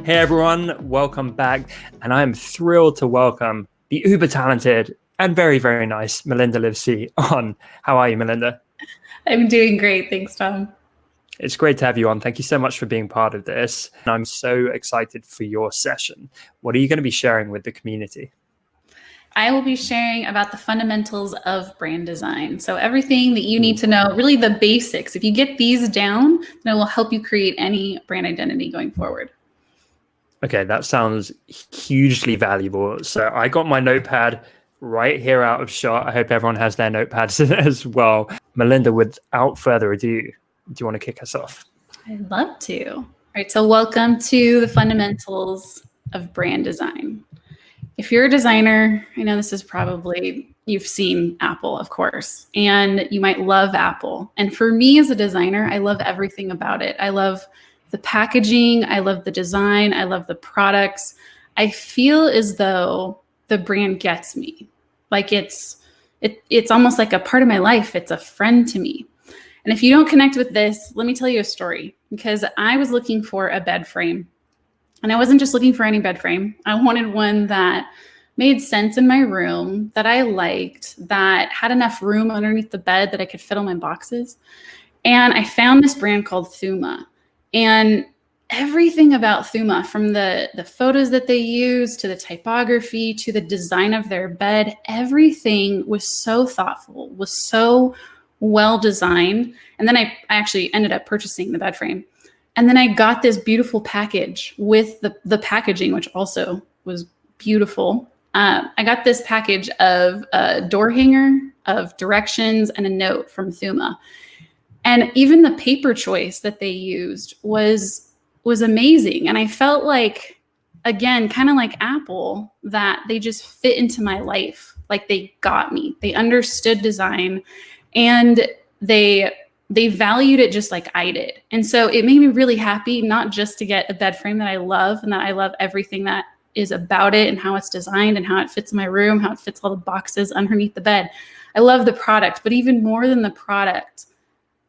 Hey everyone, welcome back. And I'm thrilled to welcome the uber talented and very, very nice Melinda Livsey on. How are you, Melinda? I'm doing great. Thanks, Tom. It's great to have you on. Thank you so much for being part of this. I'm so excited for your session. What are you going to be sharing with the community? I will be sharing about the fundamentals of brand design. So everything that you need to know, really the basics. If you get these down, then it will help you create any brand identity going forward. Okay, that sounds hugely valuable. So I got my notepad right here out of shot. I hope everyone has their notepads as well. Melinda, without further ado, do you want to kick us off? I'd love to. All right, so welcome to the fundamentals of brand design. If you're a designer, I know this is probably, you've seen Apple, of course, and you might love Apple. And for me as a designer, I love everything about it. I love the packaging, I love the design, I love the products. I feel as though the brand gets me. Like it's almost like a part of my life. It's a friend to me. And if you don't connect with this, let me tell you a story, because I was looking for a bed frame. And I wasn't just looking for any bed frame. I wanted one that made sense in my room, that I liked, that had enough room underneath the bed that I could fit all my boxes. And I found this brand called Thuma. And everything about Thuma, from the photos that they use, to the typography, to the design of their bed, everything was so thoughtful, was so well designed. And then I actually ended up purchasing the bed frame. And then I got this beautiful package with the packaging, which also was beautiful. I got this package of a door hanger, of directions, and a note from Thuma. And even the paper choice that they used was amazing. And I felt like, again, kind of like Apple, that they just fit into my life. Like they got me. They understood design, and they valued it just like I did. And so it made me really happy, not just to get a bed frame that I love, and that I love everything that is about it and how it's designed and how it fits in my room, how it fits all the boxes underneath the bed. I love the product, but even more than the product,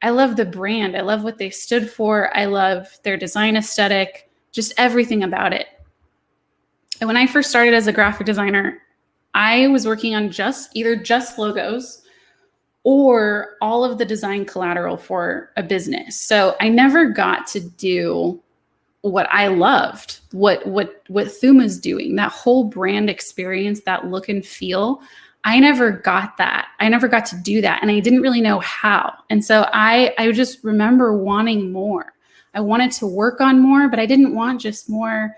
I love the brand. I love what they stood for. I love their design aesthetic, just everything about it. And when I first started as a graphic designer, I was working on either just logos or all of the design collateral for a business. So I never got to do what I loved, what Thuma's doing, that whole brand experience, that look and feel. I never got that. I never got to do that. And I didn't really know how. And so I just remember wanting more. I wanted to work on more, but I didn't want just more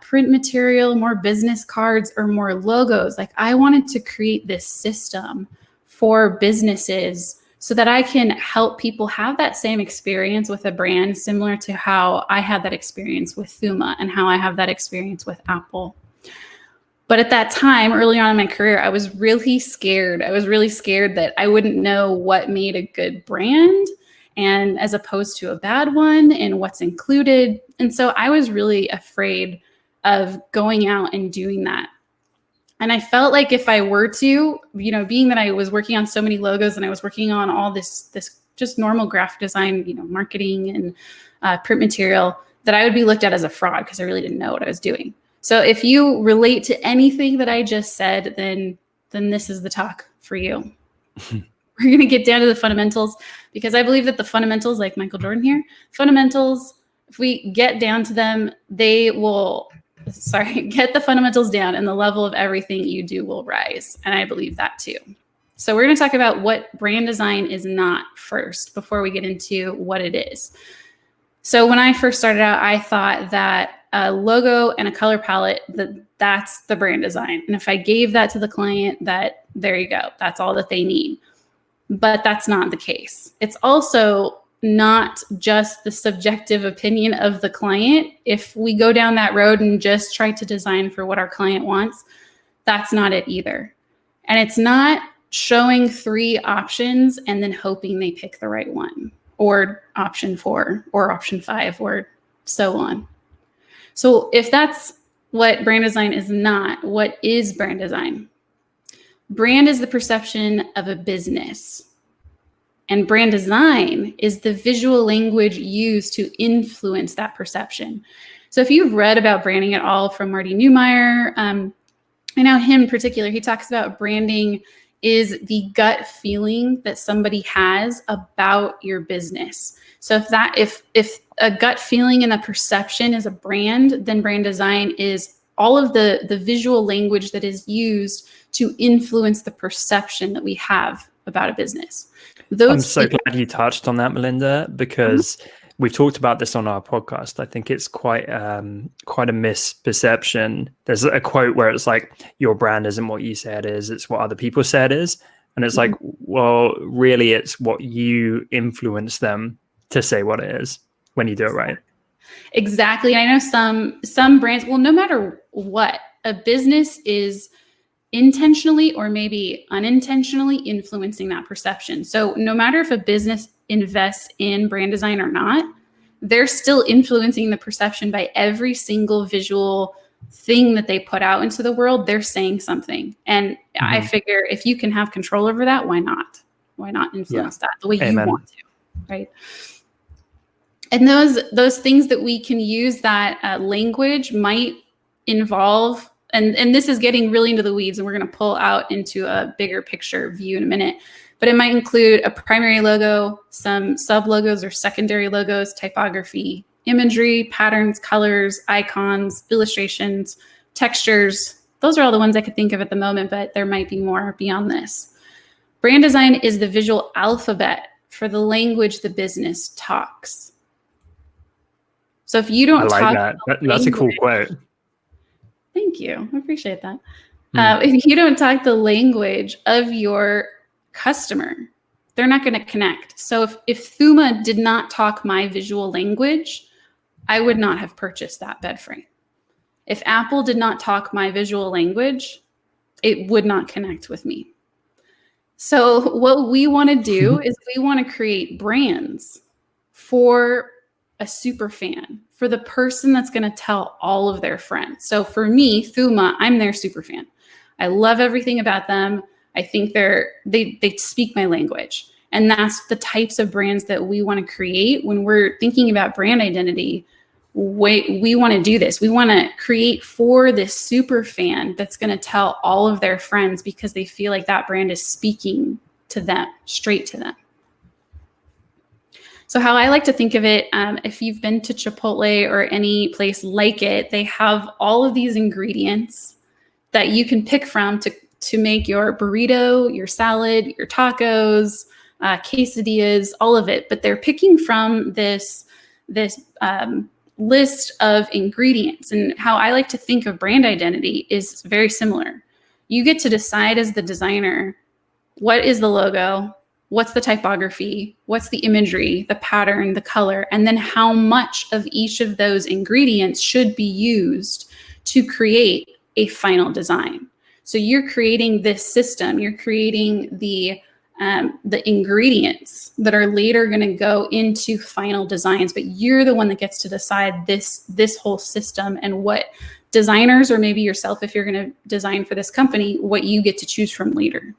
print material, more business cards, or more logos. Like I wanted to create this system for businesses so that I can help people have that same experience with a brand, similar to how I had that experience with Thuma and how I have that experience with Apple. But at that time, early on in my career, I was really scared. I was really scared that I wouldn't know what made a good brand, and as opposed to a bad one, and what's included. And so I was really afraid of going out and doing that. And I felt like if I were to, being that I was working on so many logos and I was working on all this just normal graphic design, marketing and print material, that I would be looked at as a fraud because I really didn't know what I was doing. So if you relate to anything that I just said, then this is the talk for you. We're going to get down to the fundamentals, because I believe that the fundamentals, like Michael Jordan here, fundamentals, if we get down to them, they will... get the fundamentals down and the level of everything you do will rise. And I believe that too. So we're going to talk about what brand design is not first, before we get into what it is. So when I first started out, I thought that a logo and a color palette, that's the brand design. And if I gave that to the client, that there you go, that's all that they need. But that's not the case. It's also not just the subjective opinion of the client. If we go down that road and just try to design for what our client wants, that's not it either. And it's not showing 3 options and then hoping they pick the right one, or option 4 or option 5 or so on. So if that's what brand design is not, what is brand design? Brand is the perception of a business. And brand design is the visual language used to influence that perception. So if you've read about branding at all from Marty Neumeier, I know him in particular, he talks about branding is the gut feeling that somebody has about your business. So if a gut feeling and a perception is a brand, then brand design is all of the visual language that is used to influence the perception that we have about a business. I'm so glad you touched on that, Melinda, because we've talked about this on our podcast. I think it's quite a misperception. There's a quote where it's like, your brand isn't what you say it is, it's what other people say it is. And it's like, well, really, it's what you influence them to say what it is when you do it right. Exactly. I know some brands, well, no matter what, a business is intentionally or maybe unintentionally influencing that perception. So no matter if a business invests in brand design or not, they're still influencing the perception by every single visual thing that they put out into the world. They're saying something. And I figure if you can have control over that, why not? Why not influence that the way you want to, right? And those things that we can use, that language might involve, and this is getting really into the weeds, and we're going to pull out into a bigger picture view in a minute, but it might include a primary logo, some sub logos or secondary logos, typography, imagery, patterns, colors, icons, illustrations, textures. Those are all the ones I could think of at the moment, but there might be more beyond this. Brand design is the visual alphabet for the language the business talks. So if you don't talk that's a cool quote. Thank you. I appreciate that. If you don't talk the language of your customer, they're not going to connect. So if Thuma did not talk my visual language, I would not have purchased that bed frame. If Apple did not talk my visual language, it would not connect with me. So what we want to do is we want to create brands for a super fan, for the person that's going to tell all of their friends. So for me, Thuma, I'm their super fan. I love everything about them. I think they speak my language. And that's the types of brands that we want to create when we're thinking about brand identity. We want to do this. We want to create for this super fan that's going to tell all of their friends because they feel like that brand is speaking to them, straight to them. So how I like to think of it, if you've been to Chipotle or any place like it, they have all of these ingredients that you can pick from to make your burrito, your salad, your tacos, quesadillas, all of it. But they're picking from this list of ingredients. And how I like to think of brand identity is very similar. You get to decide as the designer, what is the logo? What's the typography? What's the imagery, the pattern, the color, and then how much of each of those ingredients should be used to create a final design. So you're creating this system, you're creating the ingredients that are later going to go into final designs, but you're the one that gets to decide this whole system and what designers, or maybe yourself, if you're going to design for this company, what you get to choose from later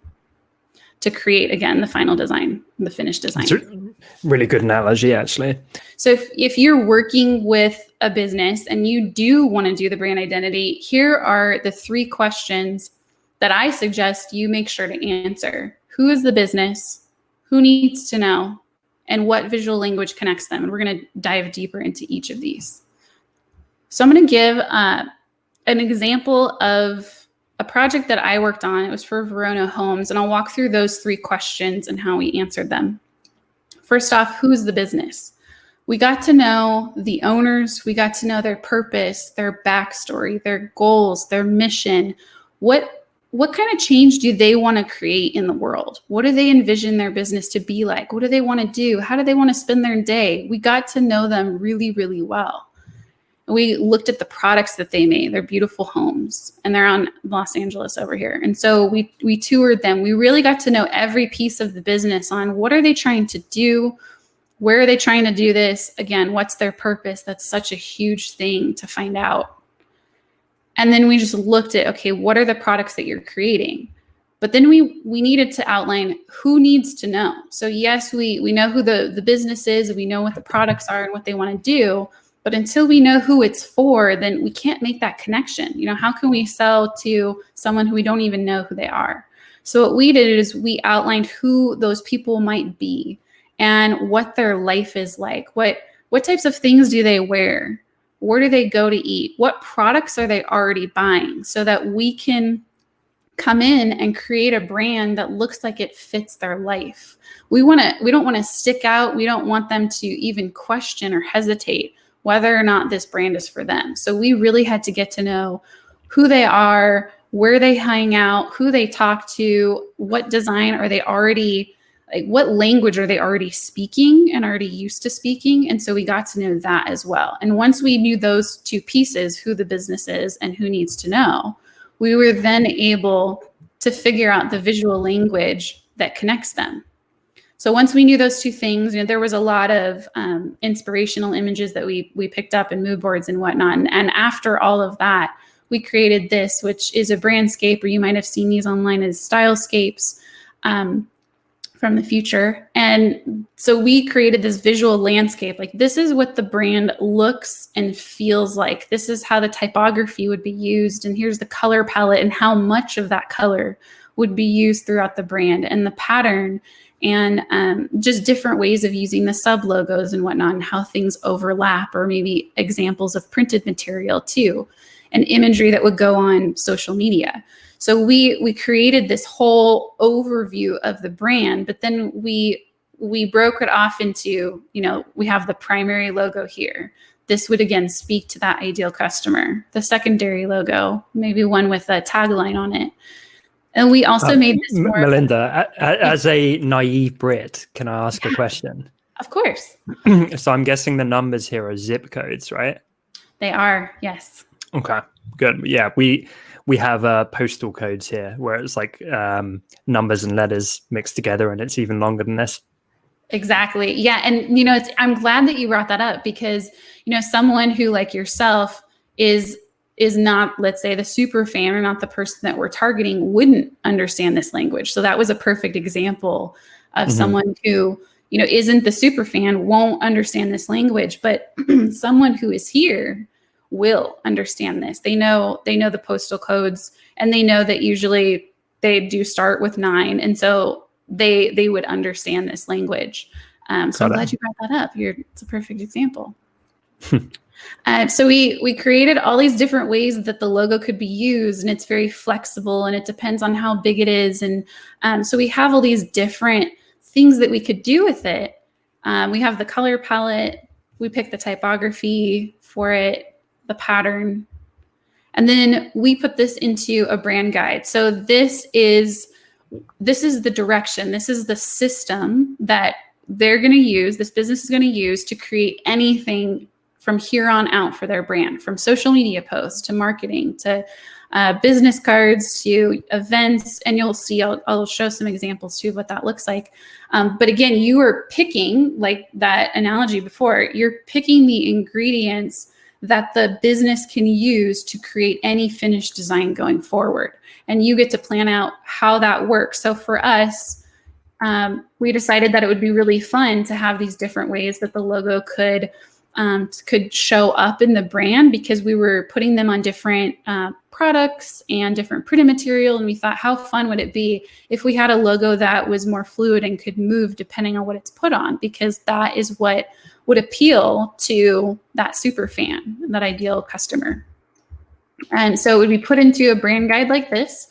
to create, again, the final design, the finished design. It's a really good analogy, actually. So if you're working with a business and you do want to do the brand identity, here are the 3 questions that I suggest you make sure to answer. Who is the business? Who needs to know? And what visual language connects them? And we're going to dive deeper into each of these. So I'm going to give an example of a project that I worked on. It was for Verona Homes, and I'll walk through those 3 questions and how we answered them. First off, who's the business? We got to know the owners. We got to know their purpose, their backstory, their goals, their mission. What kind of change do they want to create in the world? What do they envision their business to be like? What do they want to do? How do they want to spend their day? We got to know them really, really well. We looked at the products that they made. They're beautiful homes, and they're on Los Angeles over here. And so we toured them. We really got to know every piece of the business on what are they trying to do? Where are they trying to do this? Again, what's their purpose? That's such a huge thing to find out. And then we just looked at, okay, what are the products that you're creating? But then we needed to outline who needs to know. So yes, we know who the business is, we know what the products are and what they want to do. But until we know who it's for, then we can't make that connection. How can we sell to someone who we don't even know who they are? So what we did is we outlined who those people might be and what their life is like. What types of things do they wear? Where do they go to eat? What products are they already buying, so that we can come in and create a brand that looks like it fits their life. We don't want to stick out. We don't want them to even question or hesitate whether or not this brand is for them. So we really had to get to know who they are, where they hang out, who they talk to, what design are they already, like what language are they already speaking and already used to speaking. And so we got to know that as well. And once we knew those two pieces, who the business is and who needs to know, we were then able to figure out the visual language that connects them. So once we knew those two things, there was a lot of inspirational images that we picked up in mood boards and whatnot. And after all of that, we created this, which is a brandscape, or you might have seen these online as stylescapes from the future. And so we created this visual landscape. Like, this is what the brand looks and feels like. This is how the typography would be used. And here's the color palette and how much of that color would be used throughout the brand, and the pattern, and just different ways of using the sub logos and whatnot, and how things overlap, or maybe examples of printed material too, and imagery that would go on social media. So we created this whole overview of the brand, but then we broke it off into, we have the primary logo here. This would again speak to that ideal customer. The secondary logo, maybe one with a tagline on it. And we also made this more. Melinda, as a naive Brit, can I ask a question? Of course. So I'm guessing the numbers here are zip codes, right? They are, yes. Okay, good. Yeah, we have postal codes here where it's like numbers and letters mixed together, and it's even longer than this. Exactly. Yeah. And, I'm glad that you brought that up, because, someone who, like yourself, is not, let's say, the super fan, or not the person that we're targeting, wouldn't understand this language. So that was a perfect example of someone who, isn't the super fan, won't understand this language, but someone who is here will understand this. They know the postal codes, and they know that usually they do start with 9. And so they would understand this language. So I'm glad you brought that up. It's a perfect example. So we created all these different ways that the logo could be used, and it's very flexible, and it depends on how big it is. And so we have all these different things that we could do with it. We have the color palette. We picked the typography for it, the pattern, and then we put this into a brand guide. So this is the direction. This is the system that they're going to use, this business is going to use to create anything from here on out for their brand, from social media posts to marketing to business cards to events. And you'll see, I'll show some examples too of what that looks like. But again, you are picking, like that analogy before, you're picking the ingredients that the business can use to create any finished design going forward. And you get to plan out how that works. So for us, we decided that it would be really fun to have these different ways that the logo could show up in the brand, because we were putting them on different products and different printed material. And we thought, how fun would it be if we had a logo that was more fluid and could move depending on what it's put on, because that is what would appeal to that super fan, that ideal customer. And so it would be put into a brand guide like this.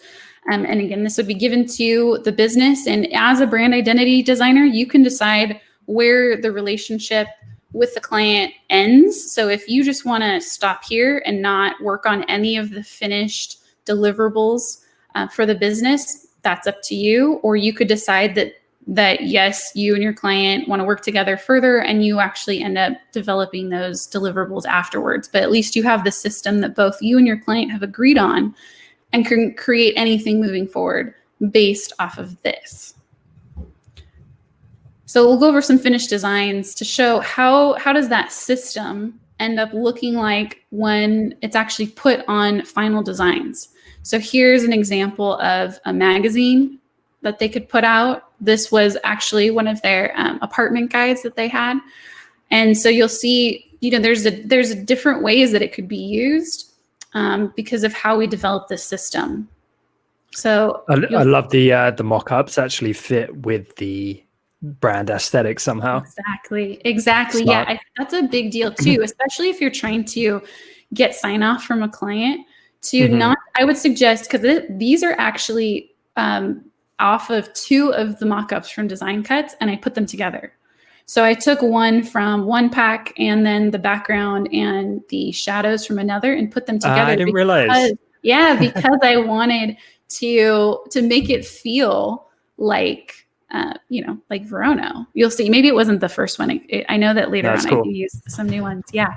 And again, this would be given to the business. And as a brand identity designer, you can decide where the relationship with the client ends. So if you just want to stop here and not work on any of the finished deliverables for the business, that's up to you. Or you could decide that yes, you and your client want to work together further, and you actually end up developing those deliverables afterwards. But at least you have the system that both you and your client have agreed on, and can create anything moving forward based off of this. So we'll go over some finished designs to show how does that system end up looking like when it's actually put on final designs. So here's an example of a magazine that they could put out. This was actually one of their apartment guides that they had. And so you'll see, there's a different ways that it could be used because of how we develop this system. So I love the mock-ups actually fit with the brand aesthetic somehow. Exactly. Smart. Yeah, that's a big deal too, especially if you're trying to get sign off from a client to not, I would suggest, because these are actually off of 2 of the mock-ups from Design Cuts, and I put them together. So I took one from one pack and then the background and the shadows from another and put them together. I didn't realize. Yeah, because I wanted to make it feel like, like Verono. You'll see. Maybe it wasn't the first one. I know that later on cool. I do use some new ones. Yeah.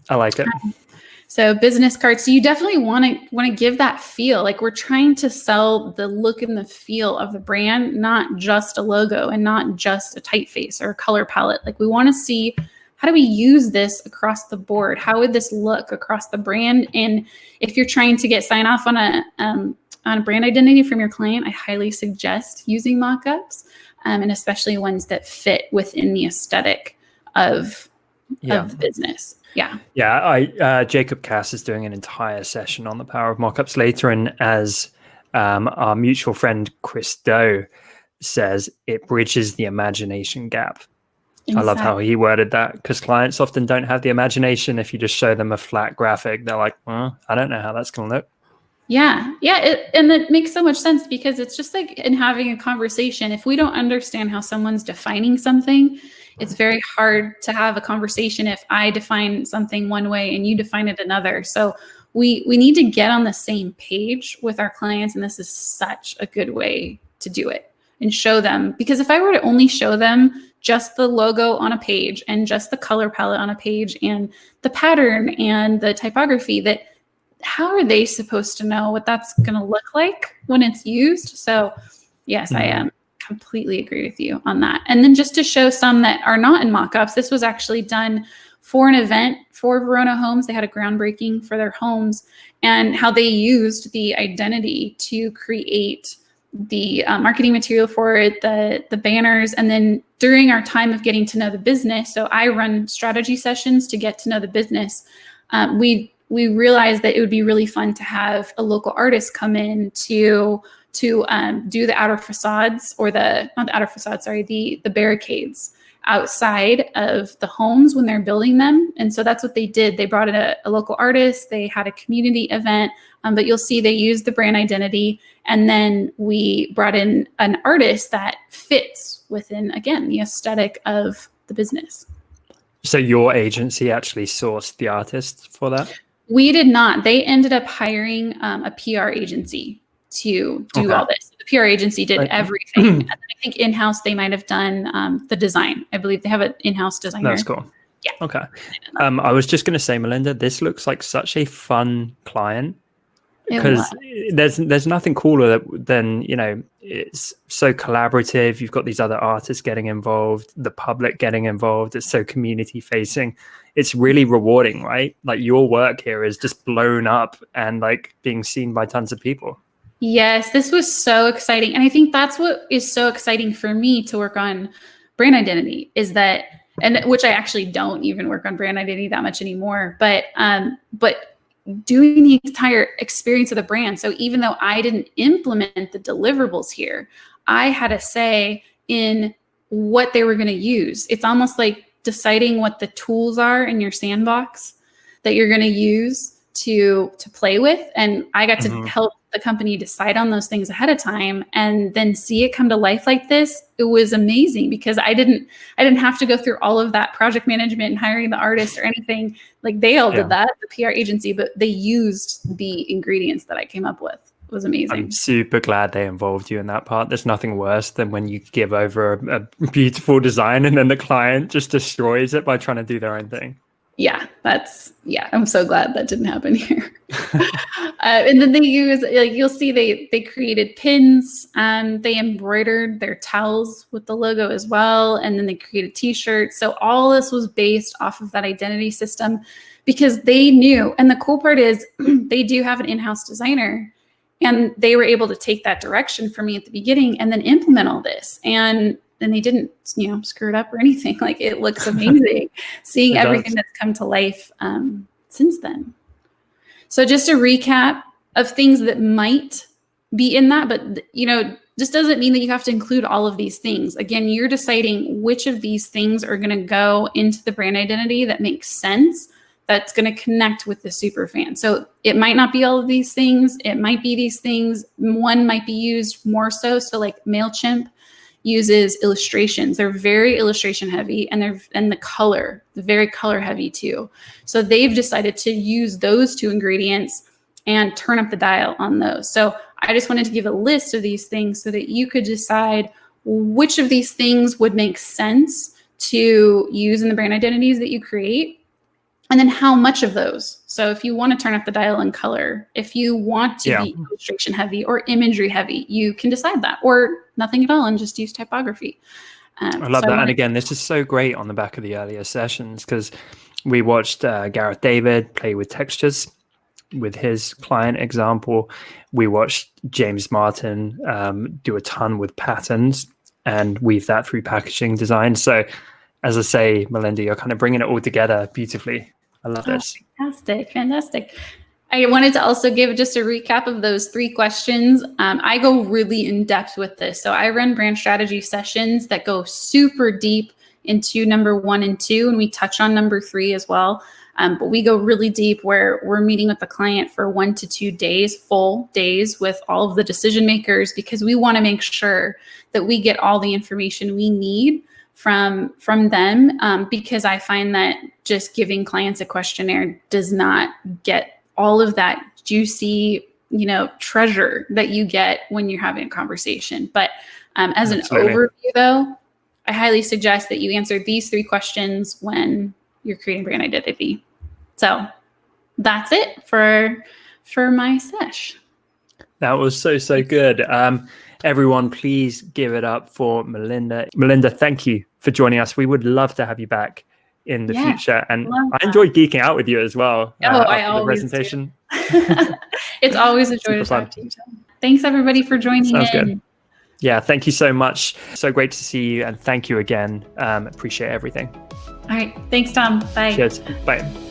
I like it. So business cards. So you definitely want to give that feel. Like, we're trying to sell the look and the feel of the brand, not just a logo and not just a typeface or a color palette. Like, we want to see, how do we use this across the board? How would this look across the brand? And if you're trying to get sign off on a brand identity from your client, I highly suggest using mock-ups, and especially ones that fit within the aesthetic of the business. Yeah. Jacob Cass is doing an entire session on the power of mockups later, and as our mutual friend Chris Doe says, it bridges the imagination gap. Exactly. I love how he worded that, because clients often don't have the imagination. If you just show them a flat graphic, they're like, well, I don't know how that's going to look. Yeah. And that makes so much sense, because it's just like in having a conversation. If we don't understand how someone's defining something, it's very hard to have a conversation if I define something one way and you define it another. So we need to get on the same page with our clients. And this is such a good way to do it and show them. Because if I were to only show them just the logo on a page and just the color palette on a page and the pattern and the typography, how are they supposed to know what that's going to look like when it's used? So yes, I completely agree with you on that. And then just to show some that are not in mock-ups, this was actually done for an event for Verona Homes. They had a groundbreaking for their homes, and how they used the identity to create the marketing material for it, the banners. And then during our time of getting to know the business, so I run strategy sessions to get to know the business, we realized that it would be really fun to have a local artist come in to do the outer facades, or the barricades outside of the homes when they're building them. And so that's what they did. They brought in a local artist. They had a community event, but you'll see they used the brand identity. And then we brought in an artist that fits within, again, the aesthetic of the business. So your agency actually sourced the artist for that? We did not. They ended up hiring a PR agency to do all this. The PR agency did everything. And then I think in-house they might have done the design. I believe they have an in-house designer. That's cool. Yeah. Okay. I was just going to say, Melinda, this looks like such a fun client, because there's nothing cooler than, it's so collaborative. You've got these other artists getting involved, the public getting involved. It's so community facing. It's really rewarding, right? Like, your work here is just blown up and like being seen by tons of people. Yes, this was so exciting. And I think that's what is so exciting for me to work on brand identity, is that, and which I actually don't even work on brand identity that much anymore, but doing the entire experience of the brand. So even though I didn't implement the deliverables here, I had a say in what they were going to use. It's almost like deciding what the tools are in your sandbox that you're going to use to play with. And I got to help the company decide on those things ahead of time, and then see it come to life like this. It was amazing, because I didn't have to go through all of that project management and hiring the artist or anything. Like, they all did that, the PR agency, but they used the ingredients that I came up with. It was amazing. I'm super glad they involved you in that part. There's nothing worse than when you give over a beautiful design and then the client just destroys it by trying to do their own thing. Yeah, I'm so glad that didn't happen here. And then they use, you'll see they created pins, they embroidered their towels with the logo as well. And then they created t-shirts. So all this was based off of that identity system, because they knew. And the cool part is they do have an in-house designer, and they were able to take that direction for me at the beginning and then implement all this. And and they didn't, screw it up or anything. Like, it looks amazing seeing everything that's come to life since then. So just a recap of things that might be in that, but just doesn't mean that you have to include all of these things. Again, you're deciding which of these things are going to go into the brand identity that makes sense, that's going to connect with the super fan. So it might not be all of these things. It might be these things. One might be used more so. So like MailChimp uses illustrations. They're very illustration heavy, and the very color heavy too. So they've decided to use those two ingredients and turn up the dial on those. So I just wanted to give a list of these things so that you could decide which of these things would make sense to use in the brand identities that you create, and then how much of those. So if you want to turn up the dial in color, if you want to be illustration heavy or imagery heavy, you can decide that, or nothing at all and just use typography. I love that. And again, this is so great on the back of the earlier sessions, because we watched Gareth David play with textures with his client example. We watched James Martin do a ton with patterns and weave that through packaging design. So as I say, Melinda, you're kind of bringing it all together beautifully. I love this. Fantastic. I wanted to also give just a recap of those 3 questions. I go really in depth with this. So I run brand strategy sessions that go super deep into number 1 and 2, and we touch on number 3 as well. But we go really deep where we're meeting with the client for 1 to 2 days, full days with all of the decision makers, because we want to make sure that we get all the information we need from them, because I find that just giving clients a questionnaire does not get all of that juicy, treasure that you get when you're having a conversation. But as an overview, though, I highly suggest that you answer these 3 questions when you're creating brand identity. So that's it for my sesh. That was so good. Everyone, please give it up for Melinda. Melinda, thank you for joining us. We would love to have you back in the future. And I enjoyed geeking out with you as well. I always the presentation. It's always a joy to talk to you, Tom. Thanks everybody for joining in. Sounds good. Yeah, thank you so much. So great to see you, and thank you again. Appreciate everything. All right. Thanks, Tom. Bye. Cheers. Bye.